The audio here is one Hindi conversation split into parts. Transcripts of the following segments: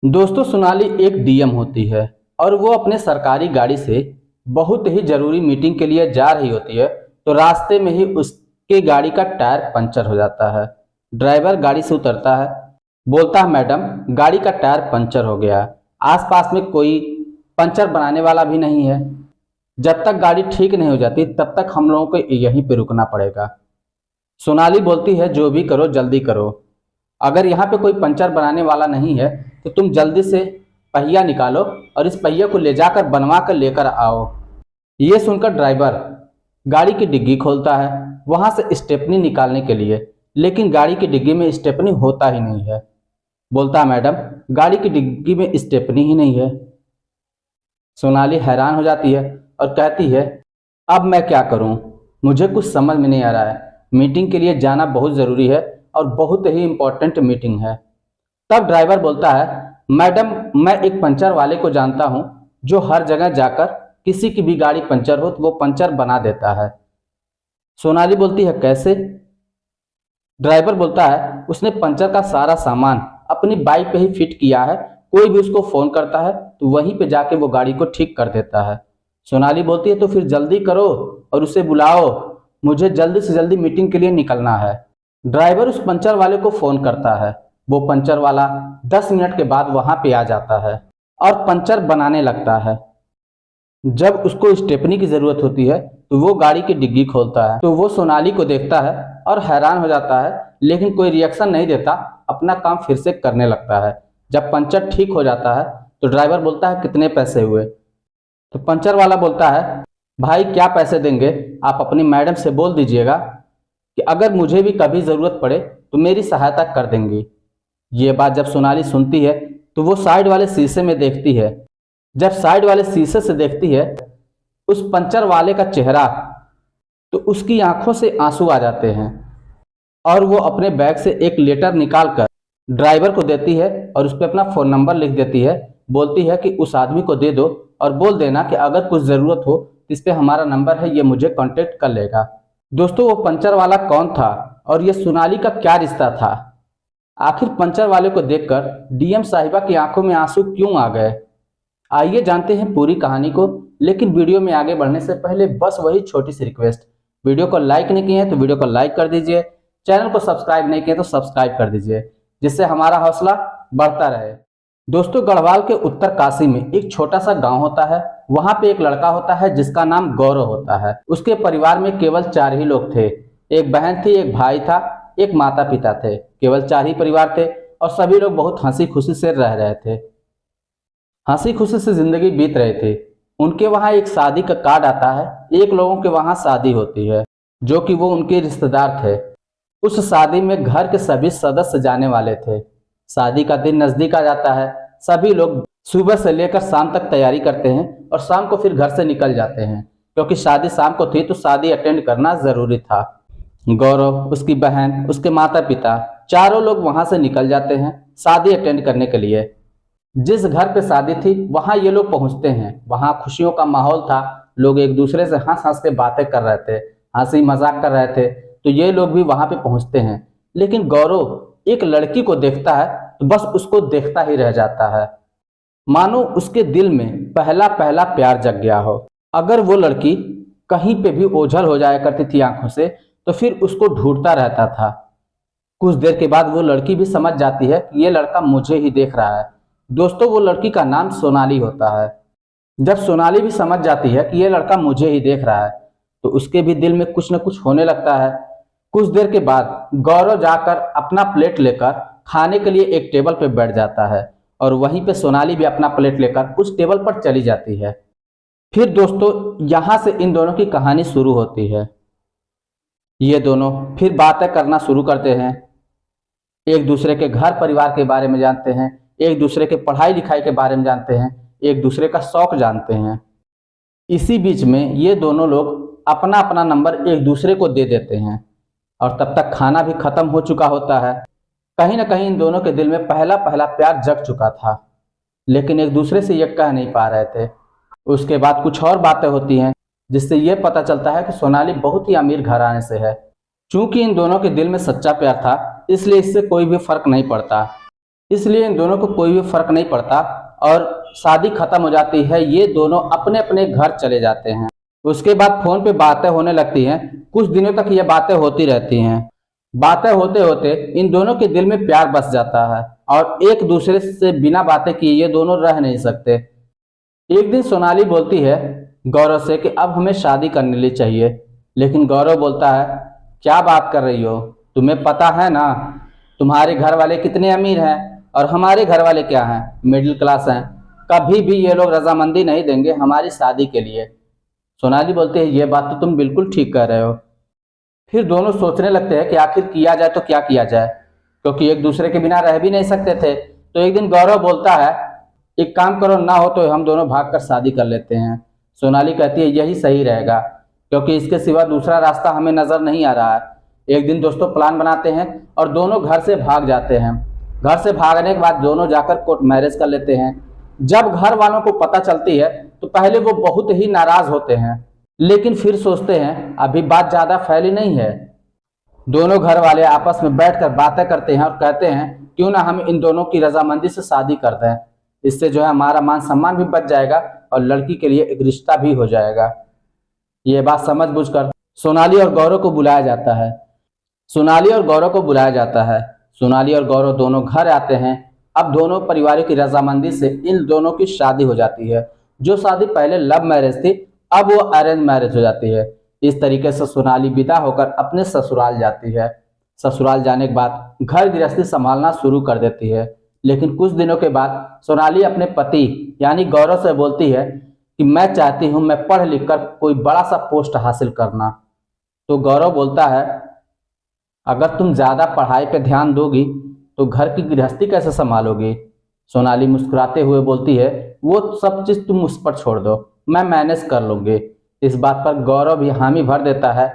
दोस्तों, सोनाली एक डीएम होती है और वो अपने सरकारी गाड़ी से बहुत ही जरूरी मीटिंग के लिए जा रही होती है। तो रास्ते में ही उसके गाड़ी का टायर पंचर हो जाता है। ड्राइवर गाड़ी से उतरता है, बोलता है, मैडम गाड़ी का टायर पंचर हो गया। आसपास में कोई पंचर बनाने वाला भी नहीं है। जब तक गाड़ी ठीक नहीं हो जाती तब तक हम लोगों को यहीं पे रुकना पड़ेगा। सोनाली बोलती है, जो भी करो जल्दी करो। अगर यहाँ पे कोई पंचर बनाने वाला नहीं है तो तुम जल्दी से पहिया निकालो और इस पहिया को ले जाकर बनवा कर लेकर आओ। ये सुनकर ड्राइवर गाड़ी की डिग्गी खोलता है वहां से स्टेपनी निकालने के लिए, लेकिन गाड़ी की डिग्गी में स्टेपनी होता ही नहीं है। बोलता है, मैडम गाड़ी की डिग्गी में स्टेपनी ही नहीं है। सोनाली हैरान हो जाती है और कहती है, अब मैं क्या करूं, मुझे कुछ समझ में नहीं आ रहा है। मीटिंग के लिए जाना बहुत ज़रूरी है और बहुत ही इम्पोर्टेंट मीटिंग है। तब ड्राइवर बोलता है, मैडम मैं एक पंचर वाले को जानता हूं जो हर जगह जाकर किसी की भी गाड़ी पंचर हो तो वो पंचर बना देता है। सोनाली बोलती है, कैसे? ड्राइवर बोलता है, उसने पंचर का सारा सामान अपनी बाइक पे ही फिट किया है। कोई भी उसको फोन करता है तो वहीं पे जाके वो गाड़ी को ठीक कर देता है। सोनाली बोलती है, तो फिर जल्दी करो और उसे बुलाओ, मुझे जल्दी से जल्दी मीटिंग के लिए निकलना है। ड्राइवर उस पंचर वाले को फोन करता है। वो पंचर वाला 10 मिनट के बाद वहां पे आ जाता है और पंचर बनाने लगता है। जब उसको स्टेपनी की जरूरत होती है तो वो गाड़ी की डिग्गी खोलता है। तो वो सोनाली को देखता है और हैरान हो जाता है, लेकिन कोई रिएक्शन नहीं देता, अपना काम फिर से करने लगता है। जब पंचर ठीक हो जाता है तो ड्राइवर बोलता है, कितने पैसे हुए? तो पंचर वाला बोलता है, भाई क्या पैसे देंगे, आप अपनी मैडम से बोल दीजिएगा कि अगर मुझे भी कभी ज़रूरत पड़े तो मेरी सहायता कर देंगी। ये बात जब सोनाली सुनती है तो वो साइड वाले शीशे में देखती है। जब साइड वाले शीशे से देखती है उस पंचर वाले का चेहरा, तो उसकी आंखों से आंसू आ जाते हैं और वो अपने बैग से एक लेटर निकाल कर ड्राइवर को देती है और उस पर अपना फ़ोन नंबर लिख देती है। बोलती है कि उस आदमी को दे दो और बोल देना कि अगर कुछ ज़रूरत हो तो इस पर हमारा नंबर है, ये मुझे कांटेक्ट कर लेगा। दोस्तों, वो पंचर वाला कौन था और ये सोनाली का क्या रिश्ता था? आखिर पंचर वाले को देखकर डीएम साहिबा की आंखों में आंसू क्यों आ गए? आइए जानते हैं पूरी कहानी को। लेकिन वीडियो में आगे बढ़ने से पहले बस वही छोटी सी रिक्वेस्ट, वीडियो को लाइक नहीं किए हैं तो वीडियो को लाइक कर दीजिए, चैनल को सब्सक्राइब नहीं किए तो सब्सक्राइब कर दीजिए, जिससे हमारा हौसला बढ़ता रहे। दोस्तों, गढ़वाल के उत्तर काशी में एक छोटा सा गांव होता है। वहां पे एक लड़का होता है जिसका नाम गौरव होता है। उसके परिवार में केवल 4 ही लोग थे। एक बहन थी, एक भाई था, एक माता पिता थे। केवल 4 ही परिवार थे और सभी लोग बहुत हंसी खुशी से रह रहे थे, हंसी खुशी से जिंदगी बीत रहे थे। उनके वहां एक शादी का कार्ड आता है। एक लोगों के वहां शादी होती है जो कि वो उनके रिश्तेदार थे। उस शादी में घर के सभी सदस्य जाने वाले थे। शादी का दिन नजदीक आ जाता है। सभी लोग सुबह से लेकर शाम तक तैयारी करते हैं और शाम को फिर घर से निकल जाते हैं, क्योंकि शादी शाम को थी तो शादी अटेंड करना जरूरी था। गौरव, उसकी बहन, उसके माता पिता, चारों लोग वहां से निकल जाते हैं शादी अटेंड करने के लिए। जिस घर पे शादी थी वहां ये लोग पहुंचते हैं। वहां खुशियों का माहौल था। लोग एक दूसरे से हंस हंस के बातें कर रहे थे, हंसी मजाक कर रहे थे। तो ये लोग भी वहां पे पहुंचते हैं। लेकिन गौरव एक लड़की को देखता है तो बस उसको देखता ही रह जाता है, मानो उसके दिल में पहला पहला प्यार जग गया हो। अगर वो लड़की कहीं पे भी ओझल हो जाया करती थी आंखों से तो फिर उसको ढूंढता रहता था। कुछ देर के बाद वो लड़की भी समझ जाती है कि ये लड़का मुझे ही देख रहा है। दोस्तों, वो लड़की का नाम सोनाली होता है। जब सोनाली भी समझ जाती है कि ये लड़का मुझे ही देख रहा है तो उसके भी दिल में कुछ न कुछ होने लगता है। कुछ देर के बाद गौरव जाकर अपना प्लेट लेकर खाने के लिए एक टेबल पर बैठ जाता है और वहीं पे सोनाली भी अपना प्लेट लेकर उस टेबल पर चली जाती है। फिर दोस्तों, यहाँ से इन दोनों की कहानी शुरू होती है। ये दोनों फिर बातें करना शुरू करते हैं, एक दूसरे के घर परिवार के बारे में जानते हैं, एक दूसरे के पढ़ाई लिखाई के बारे में जानते हैं, एक दूसरे का शौक जानते हैं। इसी बीच में ये दोनों लोग अपना अपना नंबर एक दूसरे को दे देते हैं और तब तक खाना भी खत्म हो चुका होता है। कहीं ना कहीं इन दोनों के दिल में पहला पहला प्यार जग चुका था, लेकिन एक दूसरे से ये कह नहीं पा रहे थे। उसके बाद कुछ और बातें होती हैं जिससे ये पता चलता है कि सोनाली बहुत ही अमीर घराने से है। चूंकि इन दोनों के दिल में सच्चा प्यार था इसलिए इससे कोई भी फर्क नहीं पड़ता। इसलिए इन दोनों को कोई भी फर्क नहीं पड़ता और शादी खत्म हो जाती है। ये दोनों अपने अपने घर चले जाते हैं। उसके बाद फोन पे बातें होने लगती हैं। कुछ दिनों तक ये बातें होती रहती हैं। बातें होते होते इन दोनों के दिल में प्यार बस जाता है और एक दूसरे से बिना बातें किए ये दोनों रह नहीं सकते। एक दिन सोनाली बोलती है गौरव से कि अब हमें शादी करने लिए चाहिए, लेकिन गौरव बोलता है क्या बात कर रही हो, तुम्हें पता है ना तुम्हारे घर वाले कितने अमीर हैं और हमारे घर वाले क्या हैं, मिडिल क्लास हैं। कभी भी ये लोग रजामंदी नहीं देंगे हमारी शादी के लिए। सोनाली बोलती है ये बात तो तुम बिल्कुल ठीक कह रहे हो। फिर दोनों सोचने लगते हैं कि आखिर किया जाए तो क्या किया जाए, क्योंकि एक दूसरे के बिना रह भी नहीं सकते थे। तो एक दिन गौरव बोलता है एक काम करो, ना हो तो हम दोनों भागकर शादी कर लेते हैं। सोनाली कहती है यही सही रहेगा, क्योंकि इसके सिवा दूसरा रास्ता हमें नजर नहीं आ रहा है। एक दिन दोस्तों प्लान बनाते हैं और दोनों घर से भाग जाते हैं। घर से भागने के बाद दोनों जाकर कोर्ट मैरिज कर लेते हैं। जब घर वालों को पता चलती है तो पहले वो बहुत ही नाराज होते हैं, लेकिन फिर सोचते हैं अभी बात ज्यादा फैली नहीं है। दोनों घर वाले आपस में बैठकर बातें करते हैं और कहते हैं क्यों ना हम इन दोनों की रजामंदी से शादी कर दें। इससे जो है हमारा मान सम्मान भी बच जाएगा और लड़की के लिए एक रिश्ता भी हो जाएगा। ये बात समझ बूझकर सोनाली और गौरव को बुलाया जाता है। सोनाली और गौरव को बुलाया जाता है। सोनाली और गौरव दोनों घर आते हैं। अब दोनों परिवारों की रजामंदी से इन दोनों की शादी हो जाती है। जो शादी पहले लव मैरिज थी अब वो अरेंज मैरिज हो जाती है। इस तरीके से सोनाली विदा होकर अपने ससुराल जाती है। ससुराल जाने के बाद घर गृहस्थी संभालना शुरू कर देती है। लेकिन कुछ दिनों के बाद सोनाली अपने पति यानी गौरव से बोलती है कि मैं चाहती हूं मैं पढ़ लिख कर कोई बड़ा सा पोस्ट हासिल करना। तो गौरव बोलता है अगर तुम ज्यादा पढ़ाई पे ध्यान दोगी तो घर की गृहस्थी कैसे संभालोगी। सोनाली मुस्कुराते हुए बोलती है वो सब चीज तुम उस पर छोड़ दो, मैं मैनेज कर लूंगी। इस बात पर गौरव भी हामी भर देता है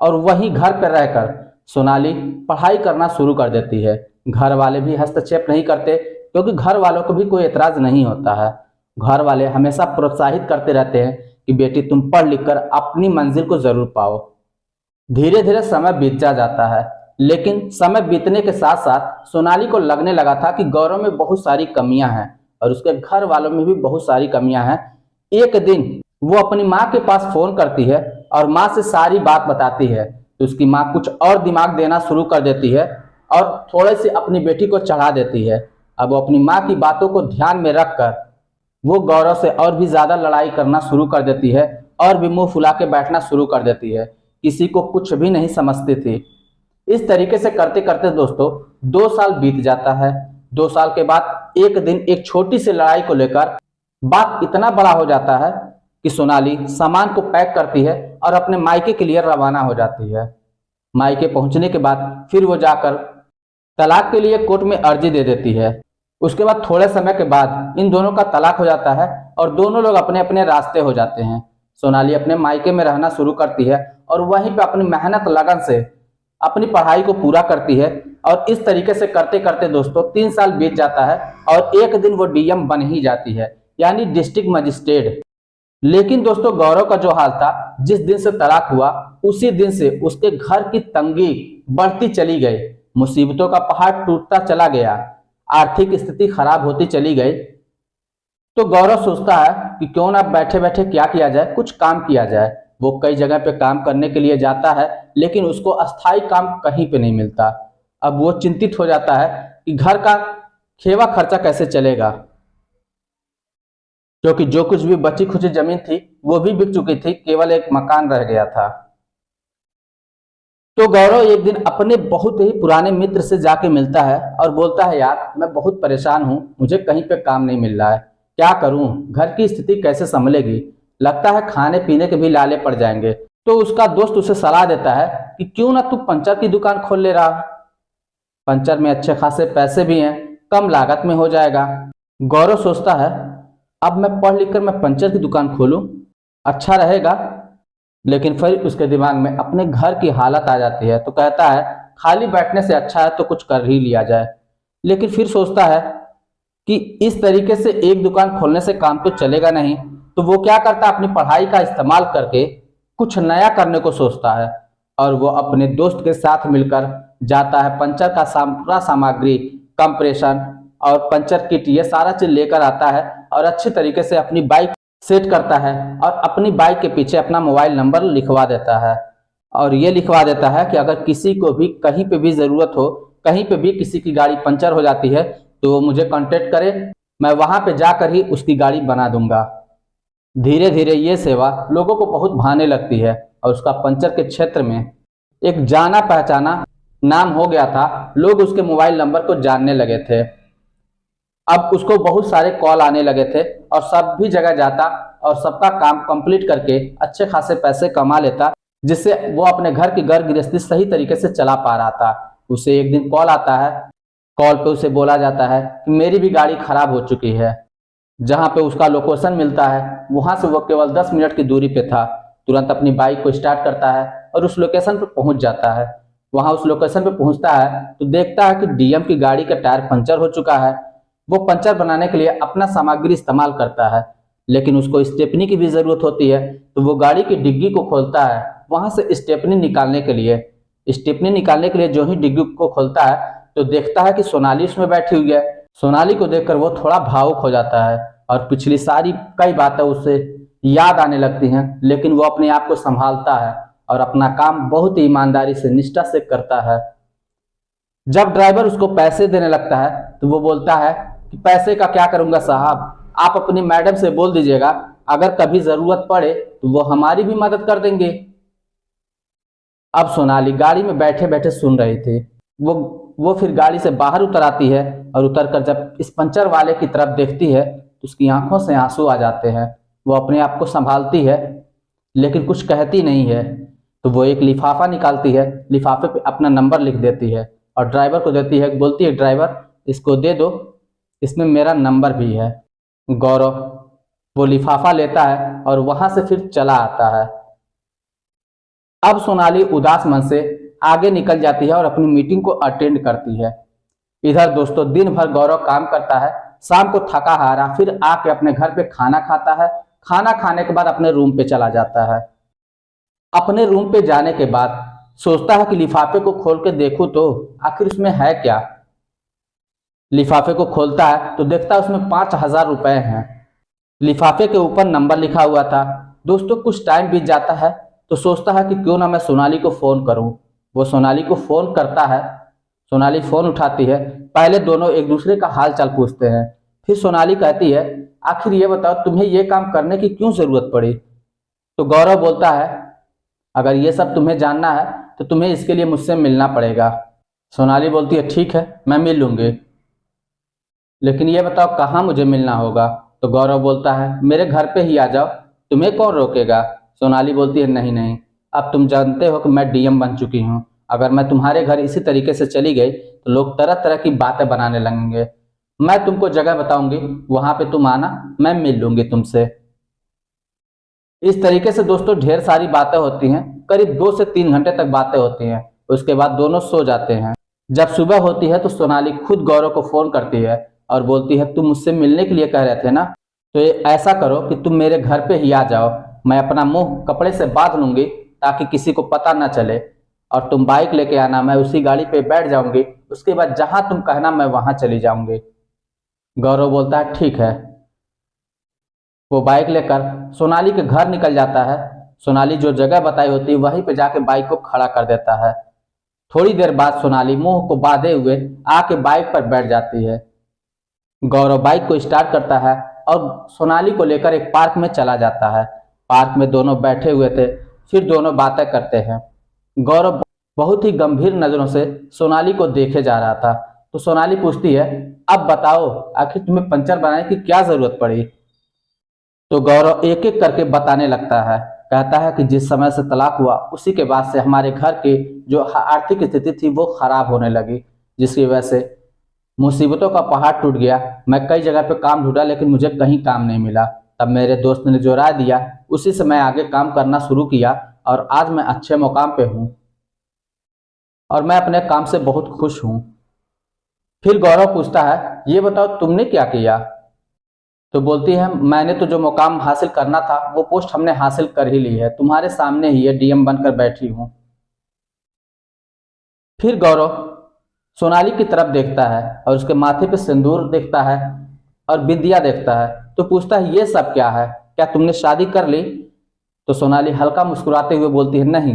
और वहीं घर पर रहकर सोनाली पढ़ाई करना शुरू कर देती है। घर वाले भी हस्तक्षेप नहीं करते, क्योंकि घर वालों को भी कोई एतराज नहीं होता है। घर वाले हमेशा प्रोत्साहित करते रहते हैं कि बेटी तुम पढ़ लिख कर अपनी मंजिल को जरूर पाओ। धीरे धीरे समय बीतता जाता है, लेकिन समय बीतने के साथ साथ सोनाली को लगने लगा था कि गौरव में बहुत सारी कमियां हैं और उसके घर वालों में भी बहुत सारी कमियां हैं। एक दिन वो अपनी माँ के पास फोन करती है और माँ से सारी बात बताती है, तो उसकी माँ कुछ और दिमाग देना शुरू कर देती है और थोड़े से अपनी बेटी को चढ़ा देती है। अब वो अपनी माँ की बातों को ध्यान में रखकर वो गौरव से और भी ज्यादा लड़ाई करना शुरू कर देती है और भी मुंह फुला के बैठना शुरू कर देती है। किसी को कुछ भी नहीं समझती थी। इस तरीके से करते करते दोस्तों 2 साल बीत जाता है। 2 साल के बाद एक दिन एक छोटी सी लड़ाई को लेकर बात इतना बड़ा हो जाता है कि सोनाली सामान को पैक करती है और अपने मायके के लिए रवाना हो जाती है। मायके पहुंचने के बाद फिर वो जाकर तलाक के लिए कोर्ट में अर्जी दे देती है। उसके बाद थोड़े समय के बाद इन दोनों का तलाक हो जाता है और दोनों लोग अपने अपने रास्ते हो जाते हैं। सोनाली अपने मायके में रहना शुरू करती है और वहीं पे अपनी मेहनत लगन से अपनी पढ़ाई को पूरा करती है। और इस तरीके से करते करते दोस्तों 3 साल बीत जाता है और एक दिन वो डीएम बन ही जाती है, यानी डिस्ट्रिक्ट मजिस्ट्रेट। लेकिन दोस्तों गौरव का जो हाल था, जिस दिन से तलाक हुआ उसी दिन से उसके घर की तंगी बढ़ती चली गई, मुसीबतों का पहाड़ टूटता चला गया, आर्थिक स्थिति खराब होती चली गई। तो गौरव सोचता है कि क्यों ना बैठे बैठे क्या किया जाए, कुछ काम किया जाए। वो कई जगह पे काम करने के लिए जाता है, लेकिन उसको अस्थायी काम कहीं पे नहीं मिलता। अब वो चिंतित हो जाता है कि घर का खेवा खर्चा कैसे चलेगा, क्योंकि जो कुछ भी बची खुची जमीन थी वो भी बिक चुकी थी, केवल एक मकान रह गया था। तो गौरव एक दिन अपने बहुत ही पुराने मित्र से जाके मिलता है और बोलता है यार मैं बहुत परेशान हूँ, मुझे कहीं पे काम नहीं मिल रहा है, क्या करूं, घर की स्थिति कैसे संभलेगी, लगता है खाने पीने के भी लाले पड़ जाएंगे। तो उसका दोस्त उसे सलाह देता है कि क्यों ना तू पंचर की दुकान खोल ले रहा, पंचर में अच्छे खासे पैसे भी हैं, कम लागत में हो जाएगा। गौरव सोचता है अब मैं पढ़ लिख कर मैं पंचर की दुकान खोलूं, अच्छा रहेगा। लेकिन फिर उसके दिमाग में अपने घर की हालत आ जाती है, तो कहता है खाली बैठने से अच्छा है तो कुछ कर ही लिया जाए। लेकिन फिर सोचता है कि इस तरीके से एक दुकान खोलने से काम तो चलेगा नहीं, तो वो क्या करता है अपनी पढ़ाई का इस्तेमाल करके कुछ नया करने को सोचता है और वो अपने दोस्त के साथ मिलकर जाता है पंचर का पूरा सामग्री कंप्रेशन और पंचर किट ये सारा चीज लेकर आता है और अच्छी तरीके से अपनी बाइक सेट करता है और अपनी बाइक के पीछे अपना मोबाइल नंबर लिखवा देता है और ये लिखवा देता है कि अगर किसी को भी कहीं पे भी ज़रूरत हो, कहीं पे भी किसी की गाड़ी पंचर हो जाती है तो वो मुझे कांटेक्ट करे, मैं वहां पे जाकर ही उसकी गाड़ी बना दूंगा। धीरे धीरे ये सेवा लोगों को बहुत भाने लगती है और उसका पंचर के क्षेत्र में एक जाना पहचाना नाम हो गया था। लोग उसके मोबाइल नंबर को जानने लगे थे। अब उसको बहुत सारे कॉल आने लगे थे और सब भी जगह जाता और सबका काम कंप्लीट करके अच्छे खासे पैसे कमा लेता, जिससे वो अपने घर की घर गृहस्थी सही तरीके से चला पा रहा था। उसे एक दिन कॉल आता है, कॉल पे उसे बोला जाता है कि मेरी भी गाड़ी खराब हो चुकी है। जहां पे उसका लोकेशन मिलता है वहां से वो केवल 10 मिनट की दूरी पे था। तुरंत अपनी बाइक को स्टार्ट करता है और उस लोकेशन पे पहुंच जाता है। वहां उस लोकेशन पे पहुंचता है तो देखता है कि डीएम की गाड़ी का टायर पंचर हो चुका है। वो पंचर बनाने के लिए अपना सामग्री इस्तेमाल करता है, लेकिन उसको स्टेपनी की भी जरूरत होती है। तो वो गाड़ी की डिग्गी को खोलता है वहां से स्टेपनी निकालने के लिए। स्टेपनी निकालने के लिए जो ही डिग्गी को खोलता है तो देखता है कि सोनाली उसमें बैठी हुई है। सोनाली को देखकर वो थोड़ा भावुक हो जाता है और पिछली सारी कई बातें उससे याद आने लगती हैं, लेकिन वो अपने आप को संभालता है और अपना काम बहुत ही ईमानदारी से निष्ठा से करता है। जब ड्राइवर उसको पैसे देने लगता है तो वो बोलता है कि पैसे का क्या करूंगा साहब, आप अपनी मैडम से बोल दीजिएगा, अगर कभी जरूरत पड़े तो वो हमारी भी मदद कर देंगे। अब सोनाली गाड़ी में बैठे बैठे सुन रही थी। वो फिर गाड़ी से बाहर उतर आती है और उतरकर जब इस पंचर वाले की तरफ देखती है तो उसकी आंखों से आंसू आ जाते हैं। वो अपने आप को संभालती है लेकिन कुछ कहती नहीं है। तो वो एक लिफाफा निकालती है, लिफाफे पे अपना नंबर लिख देती है और ड्राइवर को देती है। बोलती है ड्राइवर इसको दे दो, इसमें मेरा नंबर भी है। गौरव वो लिफाफा लेता है और वहां से फिर चला आता है। अब सोनाली उदास मन से आगे निकल जाती है और अपनी मीटिंग को अटेंड करती है। इधर दोस्तों दिन भर गौरव काम करता है, शाम को थका हारा फिर आके अपने घर पे खाना खाता है। खाना खाने के बाद अपने रूम पे चला जाता है। अपने रूम पे जाने के बाद सोचता है कि लिफाफे को खोल के देखूं तो आखिर उसमें है क्या। लिफाफे को खोलता है तो देखता है उसमें 5,000 रुपए हैं। लिफाफे के ऊपर नंबर लिखा हुआ था। दोस्तों कुछ टाइम बीत जाता है तो सोचता है कि क्यों ना मैं सोनाली को फोन करूं। वो सोनाली को फोन करता है। सोनाली फोन उठाती है। पहले दोनों एक दूसरे का हाल चाल पूछते हैं। फिर सोनाली कहती है आखिर ये बताओ तुम्हें ये काम करने की क्यों जरूरत पड़ी। तो गौरव बोलता है अगर ये सब तुम्हें जानना है तो तुम्हें इसके लिए मुझसे मिलना पड़ेगा। सोनाली बोलती है ठीक है मैं मिल लूंगी, लेकिन ये बताओ कहाँ मुझे मिलना होगा। तो गौरव बोलता है मेरे घर पे ही आ जाओ, तुम्हें कौन रोकेगा। सोनाली बोलती है नहीं नहीं, अब तुम जानते हो कि मैं डीएम बन चुकी हूँ। अगर मैं तुम्हारे घर इसी तरीके से चली गई तो लोग तरह तरह की बातें बनाने लगेंगे। मैं तुमको जगह बताऊंगी, वहां पे तुम आना, मैं मिल लूंगी तुमसे। इस तरीके से दोस्तों ढेर सारी बातें होती हैं। करीब 2 से 3 घंटे तक बातें होती हैं। उसके बाद दोनों सो जाते हैं। जब सुबह होती है तो सोनाली खुद गौरव को फोन करती है और बोलती है तुम मुझसे मिलने के लिए कह रहे थे ना, तो ऐसा करो कि तुम मेरे घर पे ही आ जाओ। मैं अपना मुंह कपड़े से बांध लूंगी ताकि किसी को पता ना चले, और तुम बाइक लेके आना, मैं उसी गाड़ी पे बैठ जाऊंगी। उसके बाद जहां तुम कहना मैं वहां चली जाऊंगी। गौरव बोलता है ठीक है। वो बाइक लेकर सोनाली के घर निकल जाता है। सोनाली जो जगह बताई होती है वहीं पे जाके बाइक को खड़ा कर देता है। थोड़ी देर बाद सोनाली मुंह को बांधे हुए आके बाइक पर बैठ जाती है। गौरव बाइक को स्टार्ट करता है और सोनाली को लेकर एक पार्क में चला जाता है। पार्क में दोनों बैठे हुए थे, फिर दोनों बातें करते हैं। गौरव बहुत ही गंभीर नजरों से सोनाली को देखे जा रहा था। तो सोनाली पूछती है अब बताओ आखिर तुम्हें पंचर बनाने की क्या जरूरत पड़ी। तो गौरव एक एक करके बताने लगता है। कहता है कि जिस समय से तलाक हुआ उसी के बाद से हमारे घर की जो आर्थिक स्थिति थी वो खराब होने लगी, जिसकी वजह से मुसीबतों का पहाड़ टूट गया। मैं कई जगह पे काम ढूंढा लेकिन मुझे कहीं काम नहीं मिला। तब मेरे दोस्त ने जो राय दिया उसी से मैं आगे काम करना शुरू किया और आज मैं अच्छे मुकाम पे हूँ और मैं अपने काम से बहुत खुश हूँ। फिर गौरव पूछता है ये बताओ तुमने क्या किया। तो बोलती है मैंने तो जो मुकाम हासिल करना था वो पोस्ट हमने हासिल कर ही ली है, तुम्हारे सामने ही है, डीएम बनकर बैठी हूँ। फिर गौरव सोनाली की तरफ देखता है और उसके माथे पे सिंदूर देखता है और बिंदिया देखता है, तो पूछता है ये सब क्या है, क्या तुमने शादी कर ली? तो सोनाली हल्का मुस्कुराते हुए बोलती है नहीं,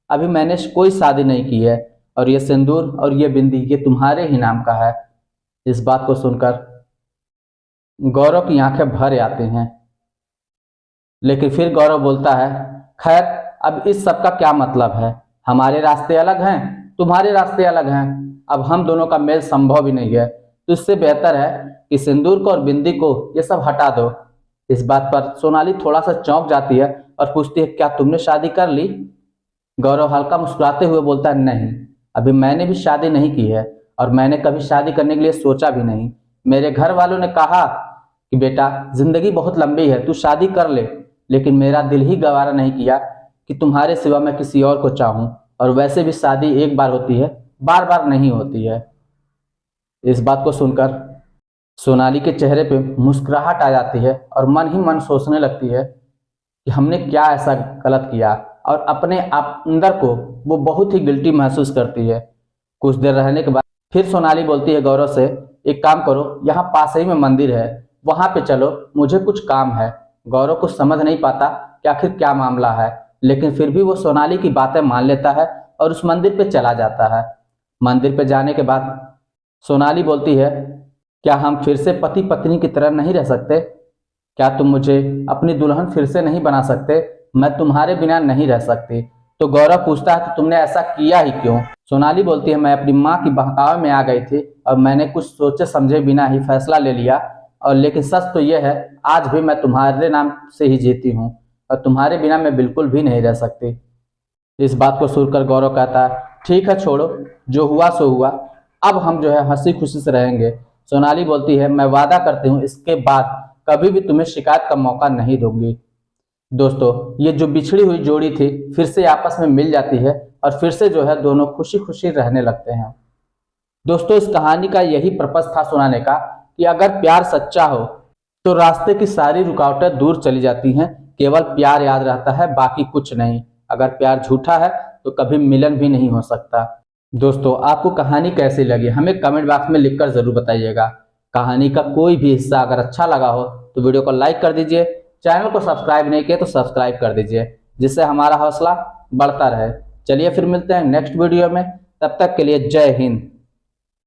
अभी मैंने कोई शादी नहीं की है, और ये सिंदूर और ये बिंदी ये तुम्हारे ही नाम का है। इस बात को सुनकर गौरव की आंखें भर आती हैं, लेकिन फिर गौरव बोलता है खैर अब इस सब का क्या मतलब है, हमारे रास्ते अलग हैं, तुम्हारे रास्ते अलग हैं, अब हम दोनों का मेल संभव ही नहीं है, तो इससे बेहतर है कि सिंदूर को और बिंदी को ये सब हटा दो। इस बात पर सोनाली थोड़ा सा चौंक जाती है और पूछती है क्या तुमने शादी कर ली? गौरव हल्का मुस्कुराते हुए बोलता है नहीं, अभी मैंने भी शादी नहीं की है और मैंने कभी शादी करने के लिए सोचा भी नहीं। मेरे घर वालों ने कहा कि बेटा जिंदगी बहुत लंबी है, तू शादी कर ले, लेकिन मेरा दिल ही गवारा नहीं किया कि तुम्हारे सिवा मैं किसी और को चाहूं, और वैसे भी शादी एक बार होती है, बार बार नहीं होती है। इस बात को सुनकर सोनाली के चेहरे पे मुस्कुराहट आ जाती है और मन ही मन सोचने लगती है कि हमने क्या ऐसा गलत किया, और अपने आप अंदर को वो बहुत ही गिल्टी महसूस करती है। कुछ देर रहने के बाद फिर सोनाली बोलती है गौरव से एक काम करो, यहाँ पास ही में मंदिर है, वहां पे चलो, मुझे कुछ काम है। गौरव कुछ समझ नहीं पाता कि आखिर क्या मामला है, लेकिन फिर भी वो सोनाली की बातें मान लेता है और उस मंदिर पे चला जाता है। मंदिर पे जाने के बाद सोनाली बोलती है क्या हम फिर से पति पत्नी की तरह नहीं रह सकते? क्या तुम मुझे अपनी दुल्हन फिर से नहीं बना सकते? मैं तुम्हारे बिना नहीं रह सकती। तो गौरव पूछता है कि तुमने ऐसा किया ही क्यों? सोनाली बोलती है मैं अपनी माँ की बहकावे में आ गई थी और मैंने कुछ सोचे समझे बिना ही फैसला ले लिया, और लेकिन सच तो यह है आज भी मैं तुम्हारे नाम से ही जीती हूँ और तुम्हारे बिना मैं बिल्कुल भी नहीं रह सकती। इस बात को सुनकर गौरव कहता है ठीक है छोड़ो, जो हुआ सो हुआ, अब हम जो है हंसी खुशी से रहेंगे। सोनाली बोलती है मैं वादा करती हूँ इसके बाद कभी भी तुम्हें शिकायत का मौका नहीं दूंगी। दोस्तों ये जो बिछड़ी हुई जोड़ी थी फिर से आपस में मिल जाती है और फिर से जो है दोनों खुशी खुशी रहने लगते हैं। दोस्तों इस कहानी का यही पर्पस था सुनाने का कि अगर प्यार सच्चा हो तो रास्ते की सारी रुकावटें दूर चली जाती हैं, केवल प्यार याद रहता है, बाकी कुछ नहीं। अगर प्यार झूठा है तो कभी मिलन भी नहीं हो सकता। दोस्तों आपको कहानी कैसी लगी हमें कमेंट बॉक्स में लिखकर जरूर बताइएगा। कहानी का कोई भी हिस्सा अगर अच्छा लगा हो तो वीडियो को लाइक कर दीजिए, चैनल को सब्सक्राइब नहीं किया तो सब्सक्राइब कर दीजिए, जिससे हमारा हौसला बढ़ता रहे। चलिए फिर मिलते हैं नेक्स्ट वीडियो में, तब तक के लिए जय हिंद।